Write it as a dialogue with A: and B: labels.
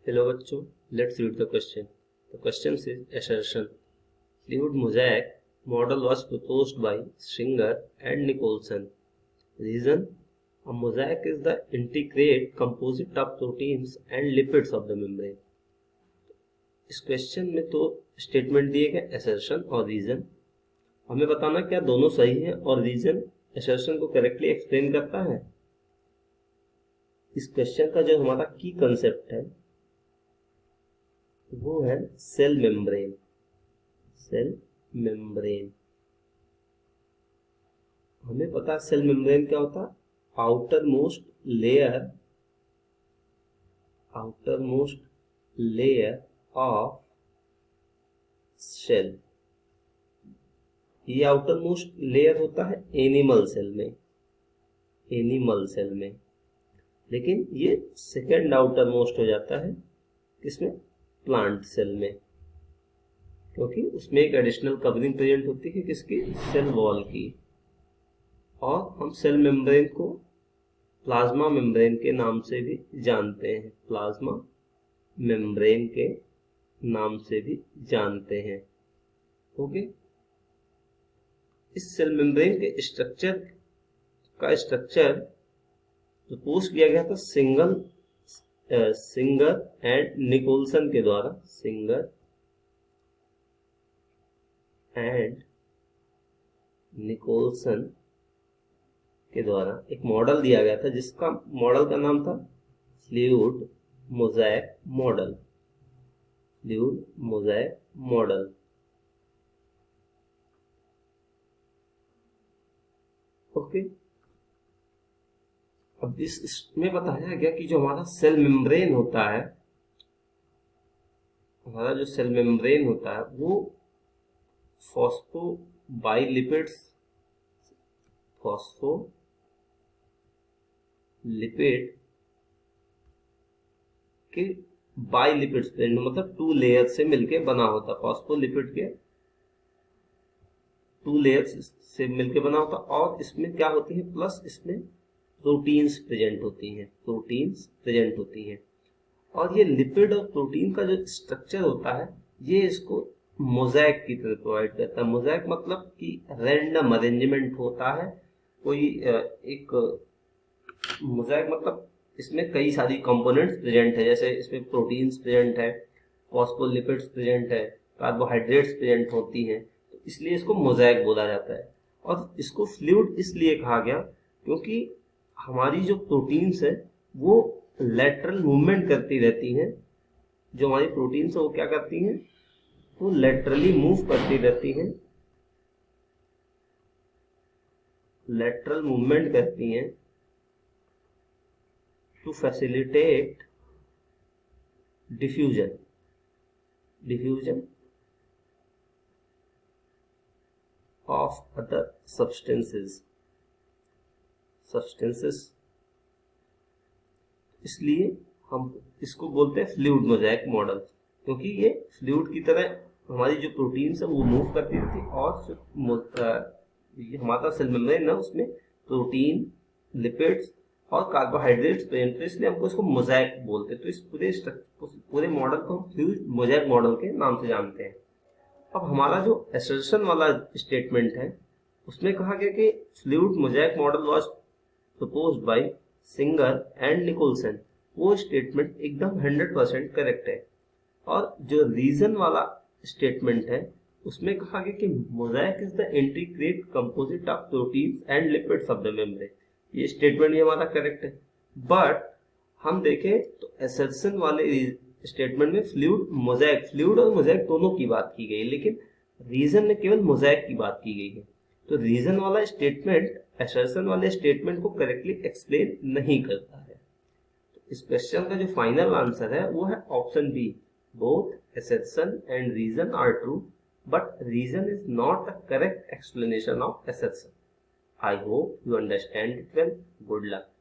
A: Hello बच्चों, let's read the question. The question says assertion. Fluid mosaic model was proposed by Singer and Nicholson. Reason: a mosaic is the integrate composite of proteins and lipids of the membrane. इस question में तो statement दिए गए assertion और reason. हमें बताना क्या दोनों सही है और रीजन assertion को करेक्टली एक्सप्लेन करता है. इस क्वेश्चन का जो हमारा की कंसेप्ट है वो है सेल मेम्ब्रेन. सेल मेम्ब्रेन हमें पता है सेल मेम्ब्रेन क्या होता है. Outer most layer of cell. ये आउटर मोस्ट लेयर होता है एनिमल सेल में, लेकिन ये सेकेंड आउटर मोस्ट हो जाता है किसमें, प्लांट सेल में, क्योंकि उसमें एक एडिशनल कवरिंग प्रेजेंट होती है किसकी, सेल वॉल की. और हम सेल मेम्ब्रेन को प्लाज्मा मेम्ब्रेन के नाम से भी जानते हैं. प्लाज्मा मेम्ब्रेन के नाम से भी जानते हैं. ओके. इस सेल मेम्ब्रेन के स्ट्रक्चर प्रपोज किया गया था सिंगर एंड निकोलसन के द्वारा. सिंगर एंड निकोलसन के द्वारा एक मॉडल दिया गया था जिसका मॉडल का नाम था fluid mosaic model. Fluid mosaic model. Okay. अब इसमें बताया गया कि जो हमारा सेल मेम्ब्रेन होता है, वो फॉस्फोलिपिड के बाइलिपिड्स मतलब 2 लेयर से मिलके बना होता. फॉस्फोलिपिड के 2 लेयर्स से मिलके बना होता. और इसमें क्या होती है, प्लस इसमें प्रोटीन्स प्रेजेंट होती हैं. और ये लिपिड और प्रोटीन का जो स्ट्रक्चर होता है ये इसको मोज़ेक की तरह प्रोवाइड करता है. मोज़ेक मतलब कि रैंडम अरेंजमेंट होता है. कोई एक मोज़ेक मतलब इसमें कई सारी कंपोनेंट्स प्रेजेंट है. जैसे इसमें प्रोटीन्स प्रेजेंट है, फॉस्फोलिपिड्स प्रेजेंट है, कार्बोहाइड्रेट्स प्रेजेंट होती हैं, तो इसलिए इसको मोज़ेक बोला जाता है. और इसको फ्लूइड इसलिए कहा गया क्योंकि हमारी जो प्रोटीन्स है वो लेटरल मूवमेंट करती रहती हैं. जो हमारी प्रोटीन्स है वो क्या करती हैं, वो लेटरली मूव करती रहती हैं, लेटरल मूवमेंट करती हैं to facilitate diffusion of other substances. इसलिए हम इसको बोलते हैं फ्लूइड मोज़ेक मॉडल, क्योंकि ये फ्लूइड की तरह हमारी जो प्रोटीन्स है वो मूव करती रहती है. और हमारा सेल मेम्ब्रेन है उसमें प्रोटीन, लिपिड्स और कार्बोहाइड्रेट्स प्रेजेंट है, इसलिए हमको इसको मोज़ेक बोलते हैं. तो इस पूरे मॉडल को हम फ्लूइड मोज़ेक मॉडल के नाम से जानते हैं. अब हमारा जो असर्शन वाला स्टेटमेंट है उसमें कहा गया कि fluid mosaic model was proposed by Singer and Nicolson. वो स्टेटमेंट एकदम 100% करेक्ट है. और जो रीजन वाला स्टेटमेंट है उसमें कहा गया कि mosaic is the integrate composite of proteins and lipids of the membrane. ये स्टेटमेंट भी हमारा करेक्ट है. बट हम देखें तो असर्शन वाले स्टेटमेंट में फ्लूइड और मोज़ेक दोनों की बात की गई, लेकिन रीजन में केवल मोज़ेक की बात की गई है. तो रीजन वाला स्टेटमेंट असर्शन वाले स्टेटमेंट को करेक्टली एक्सप्लेन नहीं करता है. तो इस क्वेश्चन का जो फाइनल आंसर है वो है option B. Both assertion and reason are true, but reason is not the correct explanation of assertion. I hope you understand it well. Good luck.